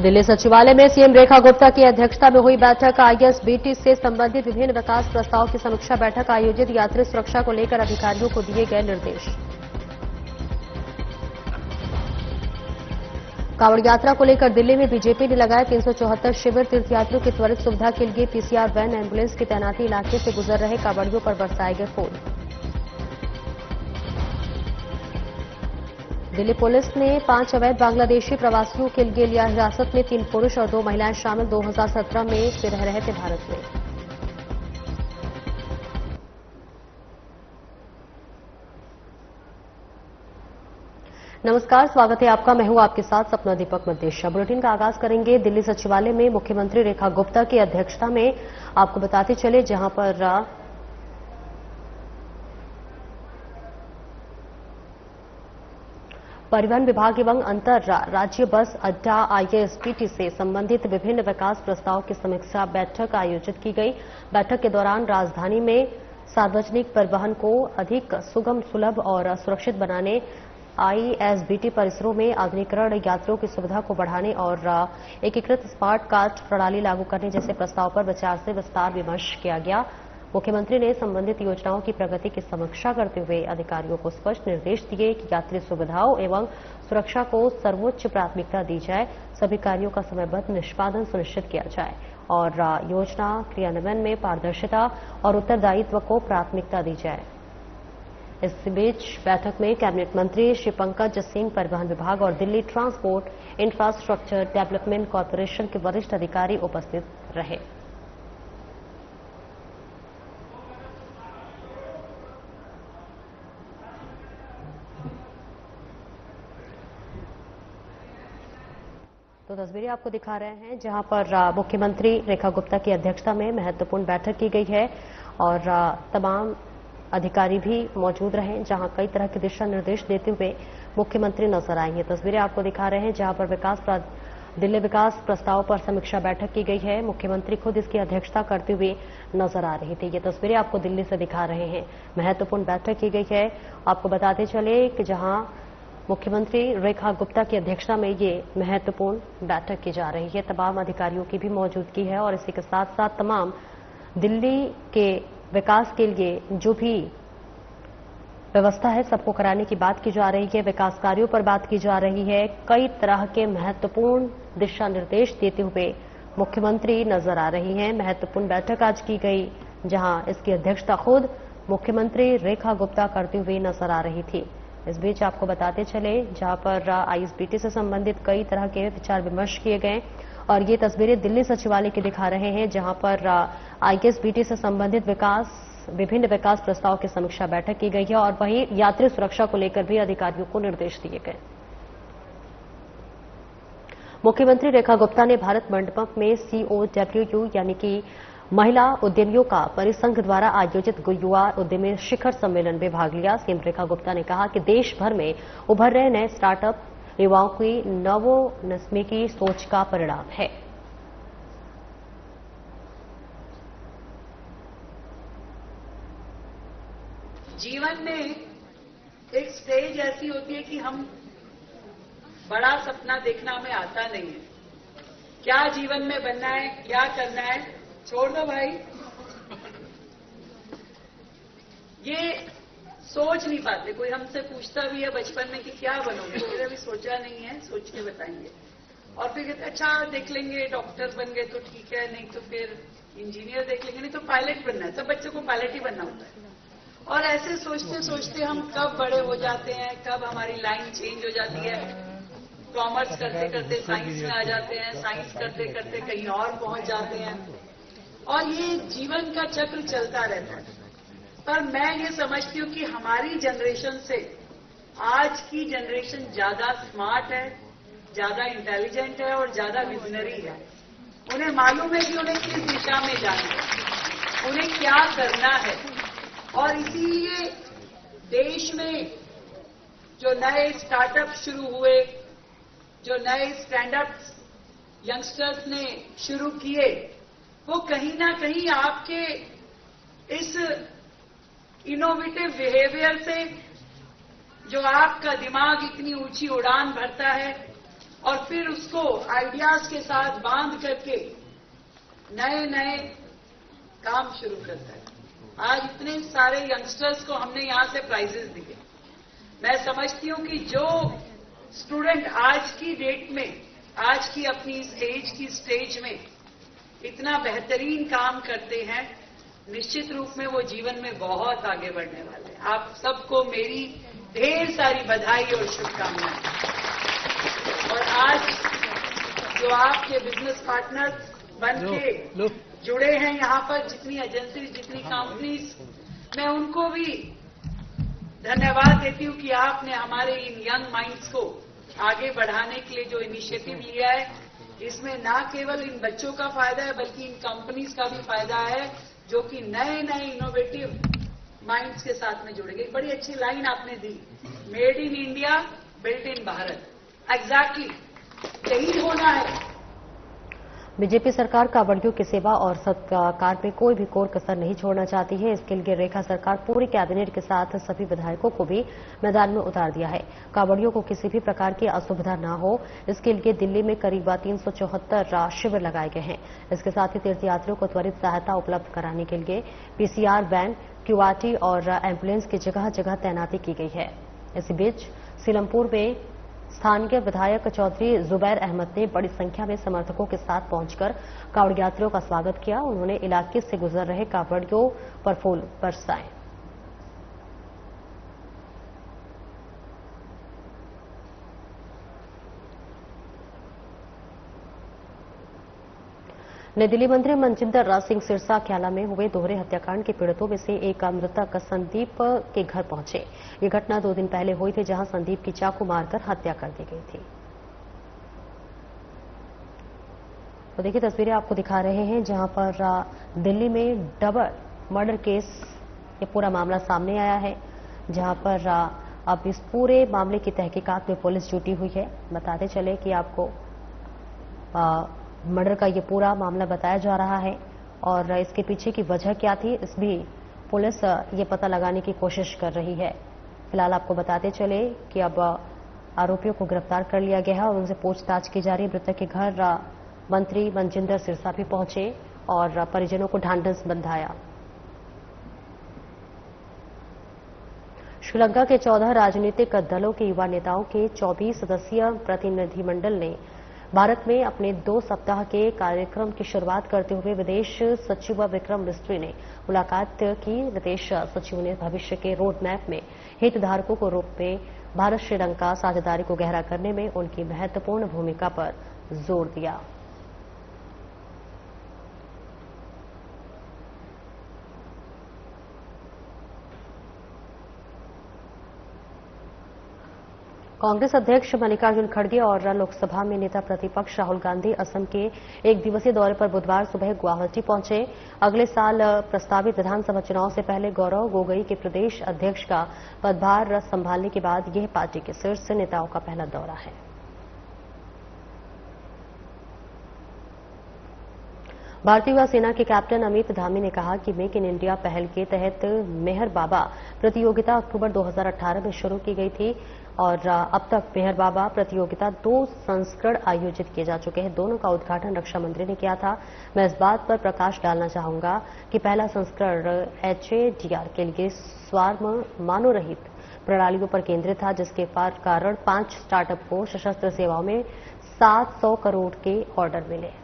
दिल्ली सचिवालय में सीएम रेखा गुप्ता की अध्यक्षता में हुई बैठक। आईएसबीटी से संबंधित विभिन्न विकास प्रस्ताव की समीक्षा बैठक आयोजित। यात्री सुरक्षा को लेकर अधिकारियों को दिए गए निर्देश। कांवड़ यात्रा को लेकर दिल्ली में बीजेपी ने लगाए 374 शिविर। तीर्थयात्रियों की त्वरित सुविधा के लिए पीसीआर वैन, एम्बुलेंस की तैनाती। इलाके से गुजर रहे कांवड़ियों पर बरसाए गए फूल। दिल्ली पुलिस ने 5 अवैध बांग्लादेशी प्रवासियों के लिए लिया हिरासत में। 3 पुरुष और 2 महिलाएं शामिल। 2017 में से रह रहे थे भारत में। नमस्कार, स्वागत है आपका। मैं हूं आपके साथ सपना दीपक मदेशिया। बुलेटिन का आगाज करेंगे दिल्ली सचिवालय में मुख्यमंत्री रेखा गुप्ता की अध्यक्षता में। आपको बताते चले जहां पर परिवहन विभाग एवं अंतर राज्य बस अड्डा आईएसबीटी से संबंधित विभिन्न विकास प्रस्ताव की समीक्षा बैठक आयोजित की गई। बैठक के दौरान राजधानी में सार्वजनिक परिवहन को अधिक सुगम, सुलभ और सुरक्षित बनाने, आईएसबीटी परिसरों में आधुनिकीकरण, यात्रियों की सुविधा को बढ़ाने और एकीकृत स्मार्ट कार्ड प्रणाली लागू करने जैसे प्रस्ताव पर विचार से विस्तार विमर्श किया गया। मुख्यमंत्री ने संबंधित योजनाओं की प्रगति की समीक्षा करते हुए अधिकारियों को स्पष्ट निर्देश दिए कि यात्री सुविधाओं एवं सुरक्षा को सर्वोच्च प्राथमिकता दी जाए, सभी कार्यों का समयबद्ध निष्पादन सुनिश्चित किया जाए और योजना क्रियान्वयन में पारदर्शिता और उत्तरदायित्व को प्राथमिकता दी जाए। इस बीच बैठक में कैबिनेट मंत्री श्री पंकज सिंह, परिवहन विभाग और Delhi transport infrastructure development corporation के वरिष्ठ अधिकारी उपस्थित रहे। तो तस्वीरें आपको दिखा रहे हैं जहां पर मुख्यमंत्री रेखा गुप्ता की अध्यक्षता में महत्वपूर्ण बैठक की गई है और तमाम अधिकारी भी मौजूद रहे, जहां कई तरह के दिशा निर्देश देते हुए मुख्यमंत्री नजर आए हैं। तस्वीरें आपको दिखा रहे हैं जहां पर दिल्ली विकास प्रस्ताव पर समीक्षा बैठक की गई है। मुख्यमंत्री खुद इसकी अध्यक्षता करते हुए नजर आ रहे थे। ये तस्वीरें आपको दिल्ली से दिखा रहे हैं। महत्वपूर्ण बैठक की गई है। आपको बताते चले कि जहां मुख्यमंत्री रेखा गुप्ता की अध्यक्षता में ये महत्वपूर्ण बैठक की जा रही है। तमाम अधिकारियों की भी मौजूदगी है और इसी के साथ साथ तमाम दिल्ली के विकास के लिए जो भी व्यवस्था है सबको कराने की बात की जा रही है। विकास कार्यों पर बात की जा रही है। कई तरह के महत्वपूर्ण दिशा निर्देश देते हुए मुख्यमंत्री नजर आ रही हैं। महत्वपूर्ण बैठक आज की गई जहां इसकी अध्यक्षता खुद मुख्यमंत्री रेखा गुप्ता करते हुए नजर आ रही थी। इस बीच आपको बताते चले जहां पर आईएसबीटी से संबंधित कई तरह के विचार विमर्श किए गए और ये तस्वीरें दिल्ली सचिवालय की दिखा रहे हैं जहां पर आईएसबीटी से संबंधित विभिन्न विकास प्रस्ताव की समीक्षा बैठक की गई है और वहीं यात्री सुरक्षा को लेकर भी अधिकारियों को निर्देश दिए गए। मुख्यमंत्री रेखा गुप्ता ने भारत मंडपम में COWU यानी कि महिला उद्यमियों का परिसंघ द्वारा आयोजित युवा उद्यमी शिखर सम्मेलन में भाग लिया। सीएम रेखा गुप्ता ने कहा कि देश भर में उभर रहे नए स्टार्टअप युवाओं की नवोन्मेषी सोच का परिणाम है। जीवन में एक स्टेज ऐसी होती है कि हम बड़ा सपना देखना हमें आता नहीं है। क्या जीवन में बनना है, क्या करना है, छोड़ दो भाई। ये सोच नहीं पाते। कोई हमसे पूछता भी है बचपन में कि क्या बनोगे, तो अभी सोचा नहीं है, सोच के बताएंगे। और फिर कहते अच्छा देख लेंगे, डॉक्टर बन गए तो ठीक है, नहीं तो फिर इंजीनियर देख लेंगे, नहीं तो पायलट बनना है। सब बच्चों को पायलट ही बनना होता है। और ऐसे सोचते सोचते हम कब बड़े हो जाते हैं, कब हमारी लाइन चेंज हो जाती है। कॉमर्स करते करते साइंस में आ जाते हैं, साइंस करते करते कहीं और पहुंच जाते हैं और ये जीवन का चक्र चलता रहता है। पर मैं ये समझती हूँ कि हमारी जनरेशन से आज की जनरेशन ज्यादा स्मार्ट है, ज्यादा इंटेलिजेंट है और ज्यादा विजनरी है। उन्हें मालूम है कि उन्हें किस दिशा में जाना है, उन्हें क्या करना है। और इसीलिए देश में जो नए स्टार्टअप शुरू हुए, जो नए स्टैंडअप यंगस्टर्स ने शुरू किए, वो कहीं ना कहीं आपके इस इनोवेटिव बिहेवियर से, जो आपका दिमाग इतनी ऊंची उड़ान भरता है, और फिर उसको आइडियाज के साथ बांध करके नए नए काम शुरू करता है। आज इतने सारे यंगस्टर्स को हमने यहां से प्राइजेस दिए। मैं समझती हूं कि जो स्टूडेंट आज की डेट में, आज की अपनी इस एज की स्टेज में इतना बेहतरीन काम करते हैं, निश्चित रूप में वो जीवन में बहुत आगे बढ़ने वाले हैं। आप सबको मेरी ढेर सारी बधाई और शुभकामनाएं। और आज जो आपके बिजनेस पार्टनर्स बन के जुड़े हैं यहां पर, जितनी एजेंसी, जितनी कंपनीज, मैं उनको भी धन्यवाद देती हूं कि आपने हमारे इन यंग माइंड्स को आगे बढ़ाने के लिए जो इनिशिएटिव लिया है, इसमें ना केवल इन बच्चों का फायदा है बल्कि इन कंपनीज का भी फायदा है, जो कि नए नए इनोवेटिव माइंड्स के साथ में जुड़ेंगे। एक बड़ी अच्छी लाइन आपने दी, made in India, built in Bharat. Exactly यही होना है। बीजेपी सरकार कांवड़ियों की सेवा और सत्कार में कोई भी कोर कसर नहीं छोड़ना चाहती है। इसके लिए रेखा सरकार पूरी कैबिनेट के साथ सभी विधायकों को भी मैदान में उतार दिया है। कांवड़ियों को किसी भी प्रकार की असुविधा न हो, इसके लिए दिल्ली में करीब 374 शिविर लगाए गए हैं। इसके साथ ही तीर्थयात्रियों को त्वरित सहायता उपलब्ध कराने के लिए पीसीआर वैन, क्यूआरटी और एम्बुलेंस की जगह जगह तैनाती की गई है। इसी बीच सीलमपुर में स्थानीय विधायक चौधरी जुबैर अहमद ने बड़ी संख्या में समर्थकों के साथ पहुंचकर कांवड़ यात्रियों का स्वागत किया। उन्होंने इलाके से गुजर रहे कांवड़ियों पर फूल बरसाए। नई दिल्ली मंत्री मनजिंदर सिंह सिरसा ख्याला में हुए दोहरे हत्याकांड के पीड़ितों में से एक मृतक संदीप के घर पहुंचे। ये घटना 2 दिन पहले हुई थी, जहां संदीप की चाकू मारकर हत्या कर दी गई थी। तो देखिए, तस्वीरें आपको दिखा रहे हैं जहां पर दिल्ली में डबल मर्डर केस, ये पूरा मामला सामने आया है, जहां पर अब इस पूरे मामले की तहकीकात में पुलिस जुटी हुई है। बताते चले कि आपको मर्डर का ये पूरा मामला बताया जा रहा है और इसके पीछे की वजह क्या थी, इस भी पुलिस ये पता लगाने की कोशिश कर रही है। फिलहाल आपको बताते चले कि अब आरोपियों को गिरफ्तार कर लिया गया है और उनसे पूछताछ की जा रही है। मृतक के घर मंत्री मनजिंदर सिरसा भी पहुंचे और परिजनों को ढांढस बंधाया। श्रीलंका के 14 राजनीतिक दलों के युवा नेताओं के 24 सदस्यीय प्रतिनिधिमंडल ने भारत में अपने 2 सप्ताह के कार्यक्रम की शुरुआत करते हुए विदेश सचिव विक्रम मिस्त्री ने मुलाकात की। विदेश सचिव ने भविष्य के रोड मैप में हितधारकों के रूप में भारत श्रीलंका साझेदारी को गहरा करने में उनकी महत्वपूर्ण भूमिका पर जोर दिया। कांग्रेस अध्यक्ष मल्लिकार्जुन खड़गे और लोकसभा में नेता प्रतिपक्ष राहुल गांधी असम के 1 दिवसीय दौरे पर बुधवार सुबह गुवाहाटी पहुंचे। अगले साल प्रस्तावित विधानसभा चुनाव से पहले गौरव गोगोई के प्रदेश अध्यक्ष का पदभार संभालने के बाद यह पार्टी के शीर्ष नेताओं का पहला दौरा है। भारतीय युवा सेना के कैप्टन अमित धामी ने कहा कि मेक इन इंडिया पहल के तहत मेहर बाबा प्रतियोगिता अक्टूबर 2018 में शुरू की गई थी और अब तक मेहर बाबा प्रतियोगिता 2 संस्करण आयोजित किए जा चुके हैं। दोनों का उद्घाटन रक्षा मंत्री ने किया था। मैं इस बात पर प्रकाश डालना चाहूंगा कि पहला संस्करण HADR के लिए स्वार्म मानवरहित प्रणालियों पर केंद्रित था, जिसके कारण 5 स्टार्टअप को सशस्त्र सेवाओं में 700 करोड़ के ऑर्डर मिले।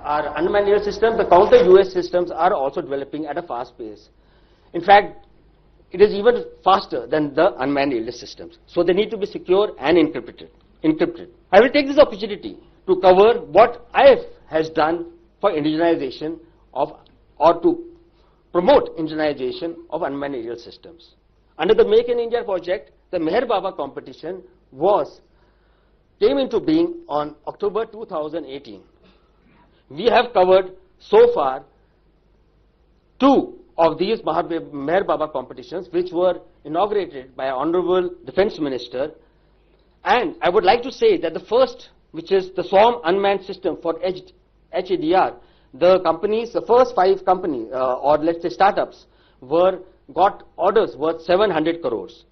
Our unmanned aerial systems, the counter-UAS systems are also developing at a fast pace. In fact, it is even faster than the unmanned aerial systems. So they need to be secure and encrypted. I will take this opportunity to cover what IF has done for indigenization of, or to promote indigenization of unmanned aerial systems. Under the Make in India project, the Meher Baba competition came into being on October 2018. We have covered so far 2 of these Meher Baba competitions, which were inaugurated by Honorable Defence Minister. And I would like to say that the first, which is the Swarm Unmanned System for HADR, the companies, the first 5 companies, or let's say startups, were got orders worth 700 crores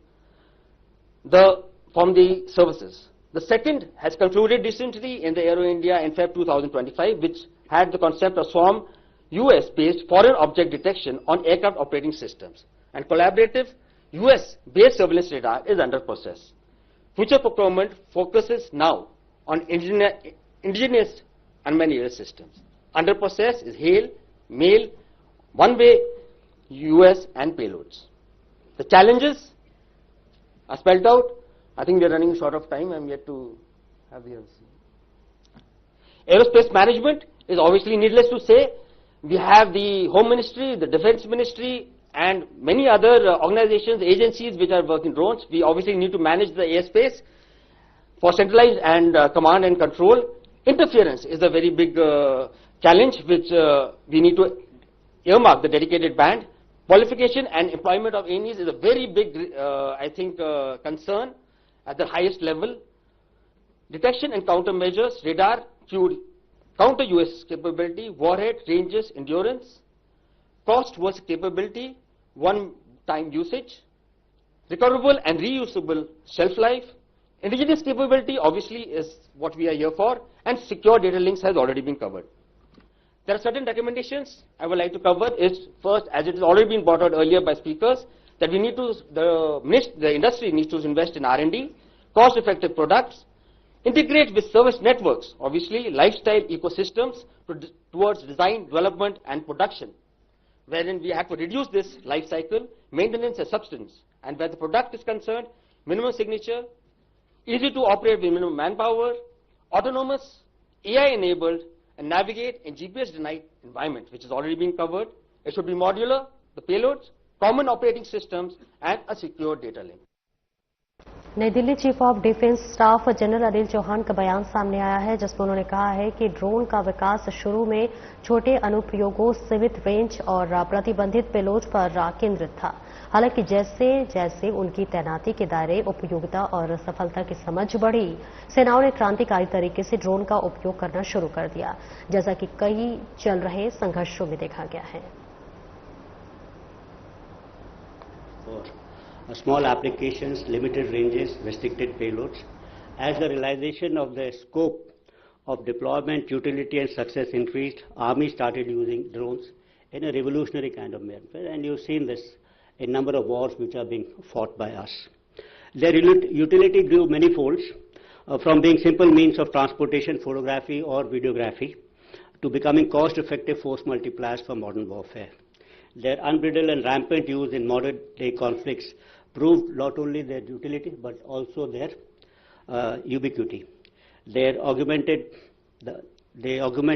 from the services. The second has concluded recently in the Aero India in Feb 2025, which had the concept of SWARM US-based foreign object detection on aircraft operating systems. And collaborative US-based surveillance radar is under process. Future procurement focuses now on indigenous unmanned aerial systems. Under process is HAIL, MAIL, one-way US and payloads. The challenges are spelled out. I think we are running short of time. I'm yet to have the aerospace management is obviously needless to say. We have the Home Ministry, the Defense Ministry, and many other organizations, agencies which are working drones. We obviously need to manage the airspace for centralized and command and control. Interference is a very big challenge which we need to earmark the dedicated band. Qualification and employment of ANEs is a very big, I think, concern at the highest level. Detection and countermeasures, radar, fuel, counter-US capability, warhead, ranges, endurance, cost versus capability, one-time usage, recoverable and reusable shelf life, indigenous capability obviously is what we are here for, and secure data links has already been covered. There are certain recommendations I would like to cover. Is first, as it has already been brought out earlier by speakers, that we need to, the industry needs to invest in R&D, cost-effective products, integrate with service networks, obviously lifestyle ecosystems towards design, development and production, wherein we have to reduce this life cycle, maintenance and substance, and where the product is concerned, minimum signature, easy to operate with minimum manpower, autonomous, AI-enabled, and navigate in GPS-denied environment, which has already been covered. It should be modular, the payloads, common operating systems, and a secure data link. नई Delhi chief of defence staff general Anil Chauhan का बयान सामने आया है, जिसमें उन्होंने कहा है कि ड्रोन का विकास शुरू में छोटे अनुप्रयोगों, सीमित रेंज और प्रतिबंधित पेलोड पर केंद्रित था। हालांकि जैसे जैसे उनकी तैनाती के दायरे, उपयोगिता और सफलता की समझ बढ़ी, सेनाओं ने क्रांतिकारी तरीके से ड्रोन का उपयोग करना शुरू कर दिया, जैसा कि कई चल रहे संघर्षों में देखा गया है। Small applications, limited ranges, restricted payloads. As the realization of the scope of deployment, utility and success increased, Army started using drones in a revolutionary kind of manner. And you've seen this in number of wars which are being fought by us. Their utility grew many folds, from being simple means of transportation, photography or videography, to becoming cost-effective force multipliers for modern warfare. Their unbridled and rampant use in modern-day conflicts proved not only their utility but also their ubiquity. They augment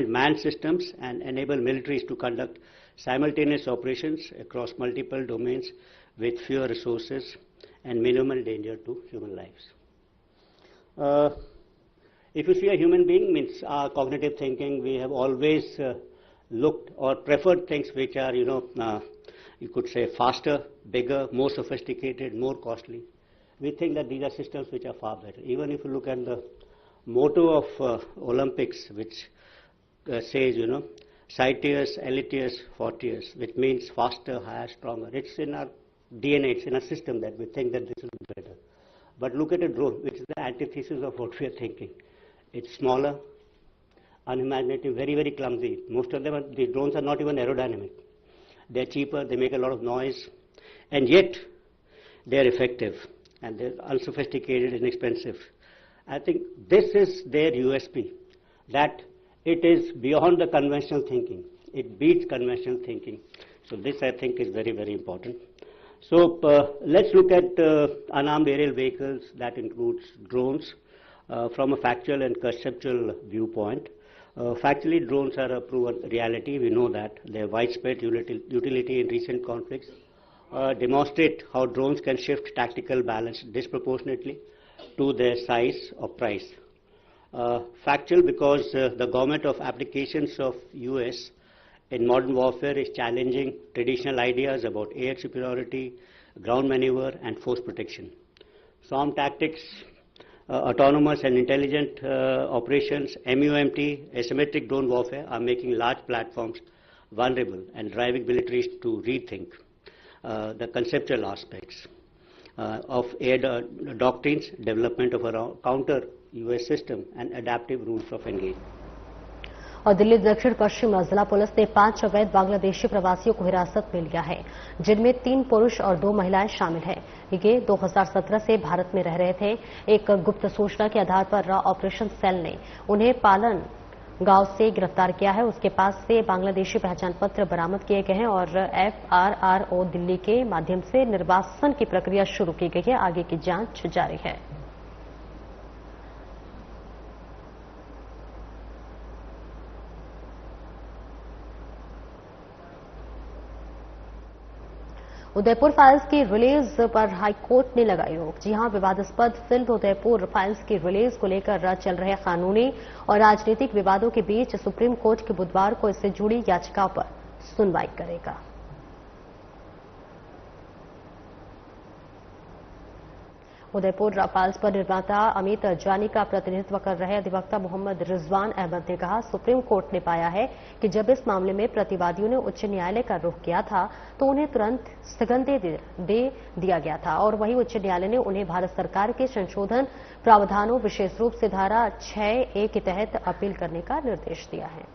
manned systems and enable militaries to conduct simultaneous operations across multiple domains with fewer resources and minimal danger to human lives. If you see a human being, means our cognitive thinking, we have always looked or preferred things which are, you could say faster, bigger, more sophisticated, more costly. We think that these are systems which are far better. Even if you look at the motto of Olympics, which says, Citius, Elitius, Fortius, which means faster, higher, stronger. It's in our DNA, it's in our system that we think that this is better. But look at a drone, which is the antithesis of what we are thinking. It's smaller, unimaginative, very, very clumsy. Most of them, the drones are not even aerodynamic. They're cheaper, they make a lot of noise, and yet they're effective, and they're unsophisticated, inexpensive. I think this is their USP, that it is beyond the conventional thinking. It beats conventional thinking. So this, I think, is very, very important. So let's look at unarmed aerial vehicles. That includes drones from a factual and conceptual viewpoint. Factually, drones are a proven reality. We know that. Their widespread utility in recent conflicts demonstrate how drones can shift tactical balance disproportionately to their size or price. Factual because the government of applications of US in modern warfare is challenging traditional ideas about air superiority, ground maneuver and force protection. SWARM tactics, autonomous and intelligent operations, MUMT, asymmetric drone warfare are making large platforms vulnerable and driving militaries to rethink. the conceptual aspects of air doctrines, development of a counter-US system, and adaptive rules of engagement. और दिल्ली दक्षिण पश्चिम जिला police ने 5 अवैध बांग्लादेशी प्रवासियों को हिरासत में लिया है, जिनमें 3 पुरुष और 2 महिलाएं शामिल हैं। ये 2017 से भारत में रह रहे थे। एक गुप्त सूचना के आधार पर ऑपरेशन सेल ने उन्हें पालन गांव से गिरफ्तार किया है। उसके पास से बांग्लादेशी पहचान पत्र बरामद किए गए हैं और FRRO दिल्ली के माध्यम से निर्वासन की प्रक्रिया शुरू की गई है। आगे की जांच जारी है। उदयपुर फाइल्स की रिलीज पर हाईकोर्ट ने लगाई रोक। जी हां, विवादास्पद फिल्म उदयपुर फाइल्स की रिलीज को लेकर चल रहे कानूनी और राजनीतिक विवादों के बीच सुप्रीम कोर्ट के बुधवार को इससे जुड़ी याचिकाओं पर सुनवाई करेगा। उदयपुर फाइल्स पर निर्माता अमित जानी का प्रतिनिधित्व कर रहे अधिवक्ता मोहम्मद रिजवान अहमद ने कहा, सुप्रीम कोर्ट ने पाया है कि जब इस मामले में प्रतिवादियों ने उच्च न्यायालय का रुख किया था तो उन्हें तुरंत स्थगन दे दिया गया था और वहीं उच्च न्यायालय ने उन्हें भारत सरकार के संशोधन प्रावधानों, विशेष रूप से धारा 6A के तहत अपील करने का निर्देश दिया है।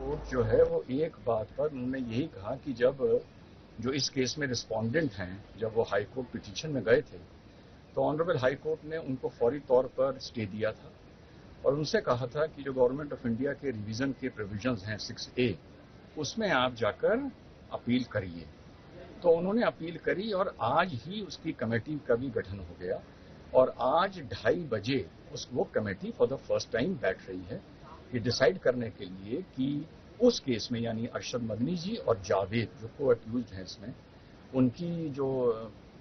कोर्ट जो है वो एक बात पर उन्होंने यही कहा कि जब जो इस केस में रिस्पोंडेंट हैं, जब वो हाई कोर्ट पिटीशन में गए थे तो ऑनरेबल हाई कोर्ट ने उनको फौरी तौर पर स्टे दिया था और उनसे कहा था कि जो गवर्नमेंट ऑफ इंडिया के रिवीजन के प्रोविजंस हैं 6A, उसमें आप जाकर अपील करिए। तो उन्होंने अपील करी और आज ही उसकी कमेटी का भी गठन हो गया और आज 2:30 बजे वो committee for the first time बैठ रही है ये डिसाइड करने के लिए कि उस केस में यानी अरशद मदनी जी और जावेद जो को एक्यूज्ड हैं इसमें, उनकी जो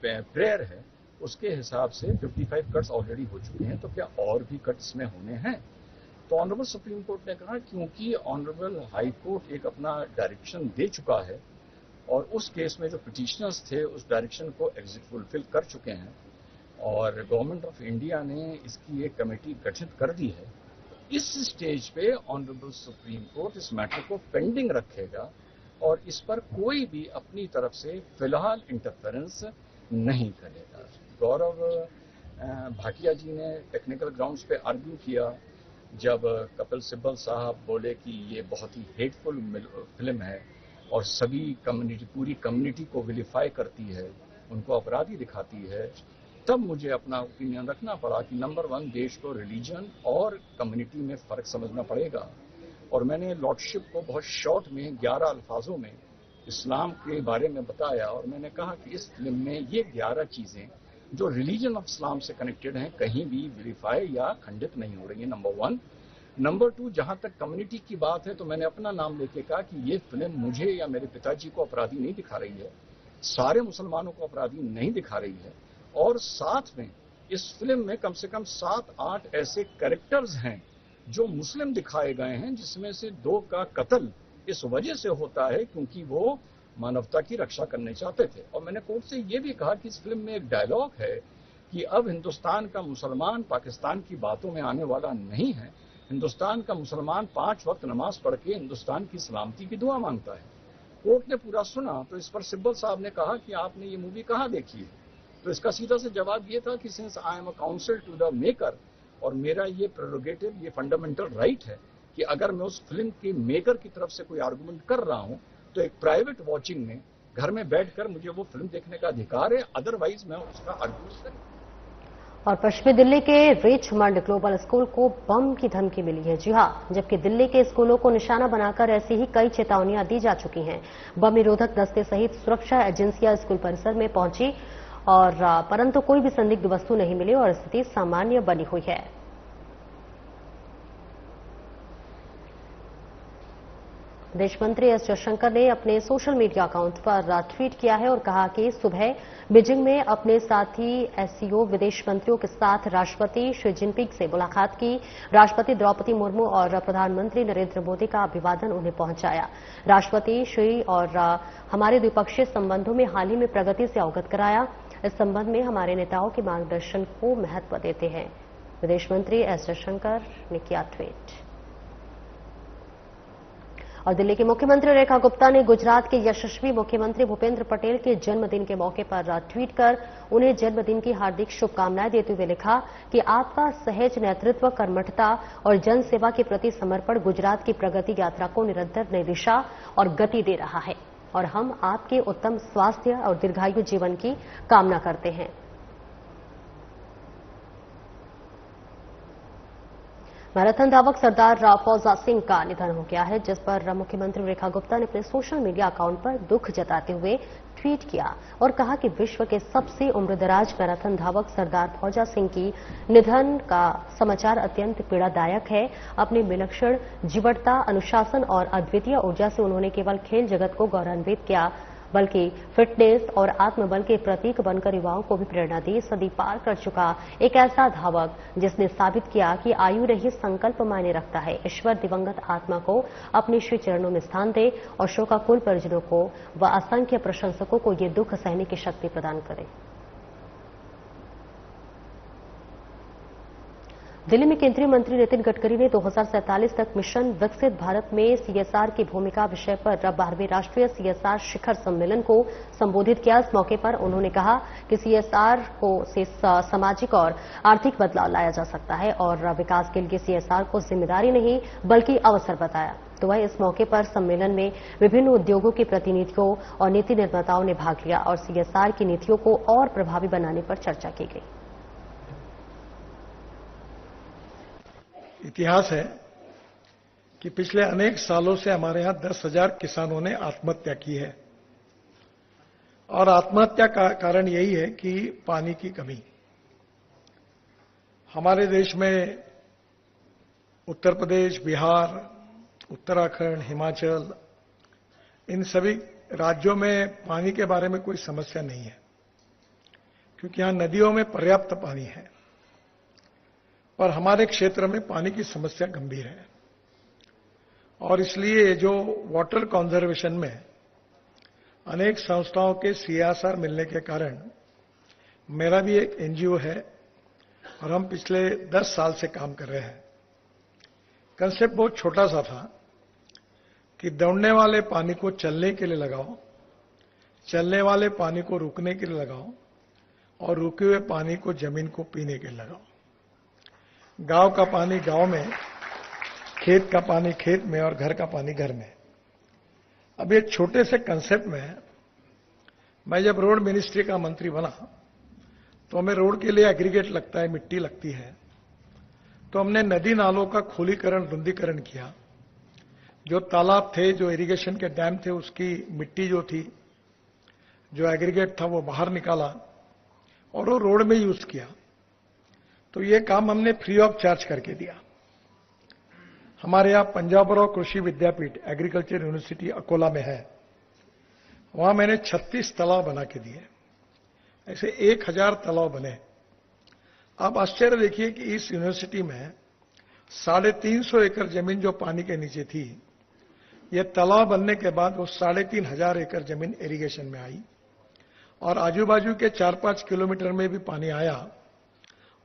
प्रेयर है उसके हिसाब से 55 कट्स ऑलरेडी हो चुके हैं, तो क्या और भी कट्स में होने हैं। तो ऑनरेबल सुप्रीम कोर्ट ने कहा क्योंकि ऑनरेबल हाई कोर्ट एक अपना डायरेक्शन दे चुका है और उस केस में जो पिटिशनर्स थे उस डायरेक्शन को फुलफिल कर चुके हैं और गवर्नमेंट ऑफ इंडिया ने इसकी एक कमेटी गठित कर दी है, इस स्टेज पे ऑनरेबल सुप्रीम कोर्ट इस मैटर को पेंडिंग रखेगा और इस पर कोई भी अपनी तरफ से फिलहाल इंटरफेरेंस नहीं करेगा। गौरव भाटिया जी ने टेक्निकल ग्राउंड्स पे आर्ग्यू किया जब कपिल सिब्बल साहब बोले कि ये बहुत ही हेटफुल फिल्म है और सभी कम्युनिटी, पूरी कम्युनिटी को विलिफाई करती है, उनको अपराधी दिखाती है, तब मुझे अपना ओपिनियन रखना पड़ा कि नंबर 1 देश को रिलीजन और कम्युनिटी में फर्क समझना पड़ेगा। और मैंने लॉर्डशिप को बहुत शॉर्ट में 11 अल्फाजों में इस्लाम के बारे में बताया और मैंने कहा कि इस फिल्म में ये 11 चीजें जो रिलीजन ऑफ इस्लाम से कनेक्टेड हैं कहीं भी वेरीफाई या खंडित नहीं हो रही है, नंबर 1। नंबर 2, जहां तक कम्युनिटी की बात है तो मैंने अपना नाम लेके कहा कि ये फिल्म मुझे या मेरे पिताजी को अपराधी नहीं दिखा रही है, सारे मुसलमानों को अपराधी नहीं दिखा रही है और साथ में इस फिल्म में कम से कम 7-8 ऐसे कैरेक्टर्स हैं जो मुस्लिम दिखाए गए हैं, जिसमें से 2 का कत्ल इस वजह से होता है क्योंकि वो मानवता की रक्षा करने चाहते थे। और मैंने कोर्ट से ये भी कहा कि इस फिल्म में एक डायलॉग है कि अब हिंदुस्तान का मुसलमान पाकिस्तान की बातों में आने वाला नहीं है, हिंदुस्तान का मुसलमान 5 वक्त नमाज पढ़ के हिंदुस्तान की सलामती की दुआ मांगता है। कोर्ट ने पूरा सुना तो इस पर सिब्बल साहब ने कहा कि आपने ये मूवी कहाँ देखी है, तो इसका सीधा से जवाब ये था कि since I am a council to the maker और मेरा ये प्रेरोगेटिव, ये फंडामेंटल राइट है कि अगर मैं उस फिल्म के मेकर की तरफ से कोई आर्गुमेंट कर रहा हूं तो एक प्राइवेट वॉचिंग में घर में बैठकर मुझे वो फिल्म देखने का अधिकार है, अदरवाइज मैं उसका आर्गुमेंट करूं। और पश्चिमी दिल्ली के रिचमंड ग्लोबल स्कूल को बम की धमकी मिली है। जी हां, जबकि दिल्ली के स्कूलों को निशाना बनाकर ऐसी ही कई चेतावनियां दी जा चुकी हैं। बम निरोधक दस्ते सहित सुरक्षा एजेंसियां स्कूल परिसर में पहुंची और परंतु कोई भी संदिग्ध वस्तु नहीं मिली और स्थिति सामान्य बनी हुई है। विदेश मंत्री एस जयशंकर ने अपने सोशल मीडिया अकाउंट पर ट्वीट किया है और कहा कि सुबह बीजिंग में अपने साथी एससीओ विदेश मंत्रियों के साथ राष्ट्रपति शी जिनपिंग से मुलाकात की। राष्ट्रपति द्रौपदी मुर्मू और प्रधानमंत्री नरेंद्र मोदी का अभिवादन उन्हें पहुंचाया। राष्ट्रपति श्री और हमारे द्विपक्षीय संबंधों में हाल ही में प्रगति से अवगत कराया। इस संबंध में हमारे नेताओं के मार्गदर्शन को महत्व देते हैं, विदेश मंत्री एस जयशंकर ने किया ट्वीट। और दिल्ली की मुख्यमंत्री रेखा गुप्ता ने गुजरात के यशस्वी मुख्यमंत्री भूपेंद्र पटेल के जन्मदिन के मौके पर ट्वीट कर उन्हें जन्मदिन की हार्दिक शुभकामनाएं देते हुए लिखा कि आपका सहज नेतृत्व, कर्मठता और जन सेवा के प्रति समर्पण गुजरात की प्रगति यात्रा को निरंतर नई दिशा और गति दे रहा है और हम आपके उत्तम स्वास्थ्य और दीर्घायु जीवन की कामना करते हैं। मैराथन धावक सरदार फौजा सिंह का निधन हो गया है, जिस पर मुख्यमंत्री रेखा गुप्ता ने अपने सोशल मीडिया अकाउंट पर दुख जताते हुए ट्वीट किया और कहा कि विश्व के सबसे उम्रदराज मैराथन धावक सरदार फौजा सिंह की निधन का समाचार अत्यंत पीड़ादायक है। अपनी विलक्षण जीवटता, अनुशासन और अद्वितीय ऊर्जा से उन्होंने केवल खेल जगत को गौरवान्वित किया, बल्कि फिटनेस और आत्मबल के प्रतीक बनकर युवाओं को भी प्रेरणा दी। सदी पार कर चुका एक ऐसा धावक जिसने साबित किया कि आयु रहित संकल्प मायने रखता है। ईश्वर दिवंगत आत्मा को अपने श्री चरणों में स्थान दे और शोकाकुल परिजनों को व असंख्य प्रशंसकों को ये दुख सहने की शक्ति प्रदान करे। दिल्ली में केंद्रीय मंत्री नितिन गडकरी ने 2047 तक मिशन विकसित भारत में सीएसआर की भूमिका विषय पर 12वें राष्ट्रीय सीएसआर शिखर सम्मेलन को संबोधित किया। इस मौके पर उन्होंने कहा कि सीएसआर से सामाजिक और आर्थिक बदलाव लाया जा सकता है और विकास के लिए सीएसआर को जिम्मेदारी नहीं बल्कि अवसर बताया। तो वह इस मौके पर सम्मेलन में विभिन्न उद्योगों के प्रतिनिधियों और नीति निर्माताओं ने भाग लिया और सीएसआर की नीतियों को और प्रभावी बनाने पर चर्चा की गई। इतिहास है कि पिछले अनेक सालों से हमारे यहां 10,000 किसानों ने आत्महत्या की है और आत्महत्या का कारण यही है कि पानी की कमी। हमारे देश में उत्तर प्रदेश, बिहार, उत्तराखंड, हिमाचल, इन सभी राज्यों में पानी के बारे में कोई समस्या नहीं है क्योंकि यहां नदियों में पर्याप्त पानी है, पर हमारे क्षेत्र में पानी की समस्या गंभीर है और इसलिए जो वाटर कंजर्वेशन में अनेक संस्थाओं के सीएसआर मिलने के कारण मेरा भी एक एनजीओ है और हम पिछले 10 साल से काम कर रहे हैं। कंसेप्ट बहुत छोटा सा था कि दौड़ने वाले पानी को चलने के लिए लगाओ, चलने वाले पानी को रुकने के लिए लगाओ और रुके हुए पानी को जमीन को पीने के लिए लगाओ। गांव का पानी गांव में, खेत का पानी खेत में और घर का पानी घर में। अब ये छोटे से कंसेप्ट में मैं जब रोड मिनिस्ट्री का मंत्री बना तो हमें रोड के लिए एग्रीगेट लगता है, मिट्टी लगती है, तो हमने नदी नालों का खोलीकरण, रुंदीकरण किया। जो तालाब थे, जो इरिगेशन के डैम थे, उसकी मिट्टी जो थी, जो एग्रीगेट था, वो बाहर निकाला और वो रोड में यूज किया। तो ये काम हमने फ्री ऑफ चार्ज करके दिया। हमारे यहां पंजाबराव कृषि विद्यापीठ एग्रीकल्चर यूनिवर्सिटी अकोला में है, वहां मैंने 36 तालाब बना के दिए। ऐसे 1000 तालाब बने। आप आश्चर्य देखिए कि इस यूनिवर्सिटी में 350 एकड़ जमीन जो पानी के नीचे थी, ये तालाब बनने के बाद वो 3500 एकड़ जमीन इरिगेशन में आई और आजू बाजू के 4-5 किलोमीटर में भी पानी आया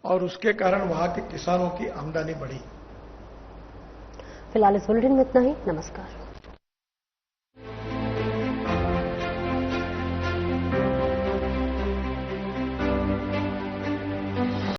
और उसके कारण वहां के किसानों की आमदनी बढ़ी। फिलहाल इस बुलेटिन में इतना ही। नमस्कार।